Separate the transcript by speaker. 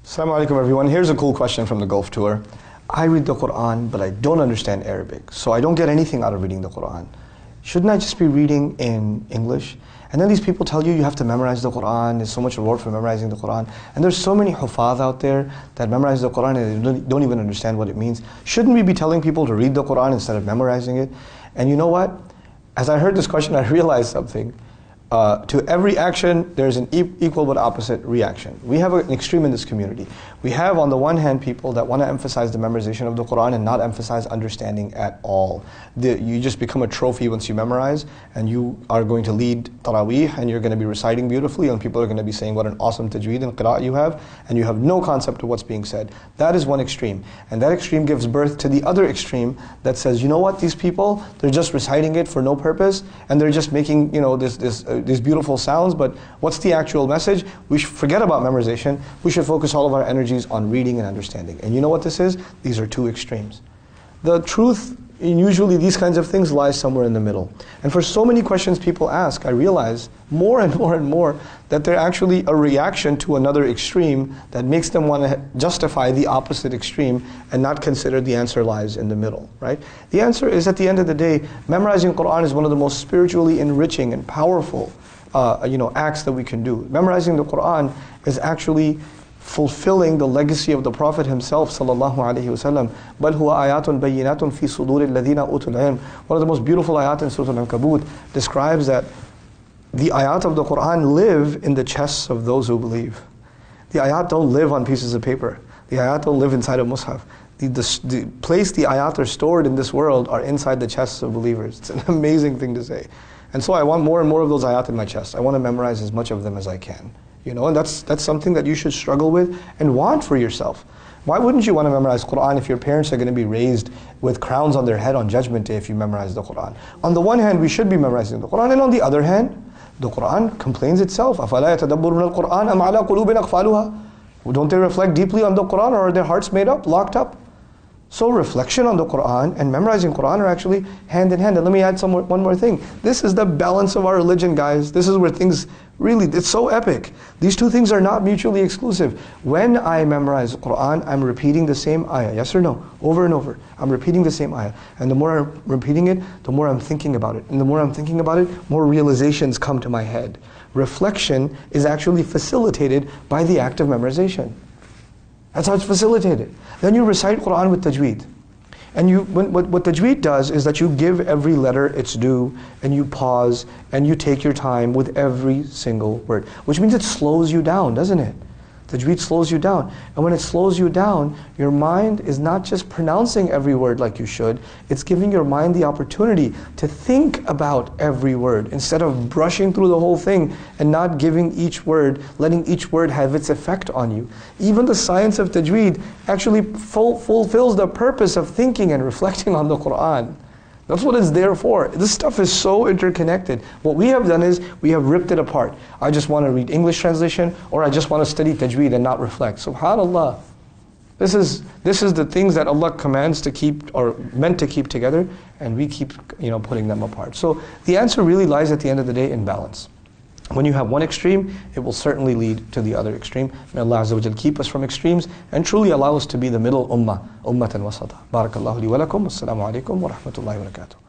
Speaker 1: Assalamu alaikum everyone. Here's a cool question from the Gulf Tour. I read the Quran, but I don't understand Arabic, so I don't get anything out of reading the Quran. Shouldn't I just be reading in English? And then these people tell you have to memorize the Quran, there's so much reward for memorizing the Quran. And there's so many hufaz out there that memorize the Quran and they don't even understand what it means. Shouldn't we be telling people to read the Quran instead of memorizing it? And you know what? As I heard this question, I realized something. To every action, there's an equal but opposite reaction. We have an extreme in this community. We have on the one hand people that want to emphasize the memorization of the Quran and not emphasize understanding at all. You just become a trophy once you memorize, and you are going to lead Taraweeh and you're going to be reciting beautifully and people are going to be saying what an awesome tajweed and qira'at you have, and you have no concept of what's being said. That is one extreme. And that extreme gives birth to the other extreme that says, you know what, these people, they're just reciting it for no purpose and they're just making, these beautiful sounds, but what's the actual message? We should forget about memorization. We should focus all of our energies on reading and understanding. And you know what this is? These are two extremes. The truth, usually these kinds of things, lies somewhere in the middle. And for so many questions people ask, I realize more and more and more that they're actually a reaction to another extreme that makes them want to justify the opposite extreme and not consider the answer lies in the middle, right? The answer is, at the end of the day, memorizing Quran is one of the most spiritually enriching and powerful acts that we can do. Memorizing the Quran is actually fulfilling the legacy of the Prophet himself sallallahu alaihi wasallam. بَلْ هُوَ آيَاتٌ بَيِّنَاتٌ فِي صُدُورِ الَّذِينَ أُوتُوا الْعِلْمَ. One of the most beautiful ayat in Surah Al-Ankabut describes that the ayat of the Quran live in the chests of those who believe. The ayat don't live on pieces of paper. The ayat don't live inside a mushaf. The place the ayat are stored in this world are inside the chests of believers. It's an amazing thing to say. And so I want more and more of those ayat in my chest. I want to memorize as much of them as I can. And that's something that you should struggle with and want for yourself. Why wouldn't you want to memorize Quran if your parents are going to be raised with crowns on their head on Judgment Day if you memorize the Quran? On the one hand, we should be memorizing the Quran, and on the other hand, the Quran complains itself. أَفَلَا يَتَدَبَّرُونَ الْقُرْآنَ أَمْ عَلَىٰ قُلُوبٍ أَقْفَالُهَا? Don't they reflect deeply on the Quran, or are their hearts made up, locked up? So reflection on the Quran and memorizing Quran are actually hand in hand. And let me add one more thing. This is the balance of our religion, guys. This is where things really, it's so epic. These two things are not mutually exclusive. When I memorize the Quran, I'm repeating the same ayah, yes or no? Over and over. I'm repeating the same ayah. And the more I'm repeating it, the more I'm thinking about it. And the more I'm thinking about it, more realizations come to my head. Reflection is actually facilitated by the act of memorization. That's how it's facilitated. Then you recite Quran with tajweed. And what tajweed does is that you give every letter its due, and you pause, and you take your time with every single word. Which means it slows you down, doesn't it? Tajweed slows you down. And when it slows you down, your mind is not just pronouncing every word like you should, it's giving your mind the opportunity to think about every word instead of brushing through the whole thing and not giving each word, letting each word have its effect on you. Even the science of tajweed actually fulfills the purpose of thinking and reflecting on the Quran. That's what it's there for. This stuff is so interconnected. What we have done is, we have ripped it apart. I just want to read English translation, or I just want to study tajweed and not reflect. SubhanAllah. This is the things that Allah commands to keep, or meant to keep together, and we keep putting them apart. So the answer really lies at the end of the day in balance. When you have one extreme, it will certainly lead to the other extreme. May Allah Azza wa Jal keep us from extremes and truly allow us to be the middle ummah, ummatan wasata. Barakallahu li wa lakum. Assalamu alaikum wa rahmatullahi wa barakatuh.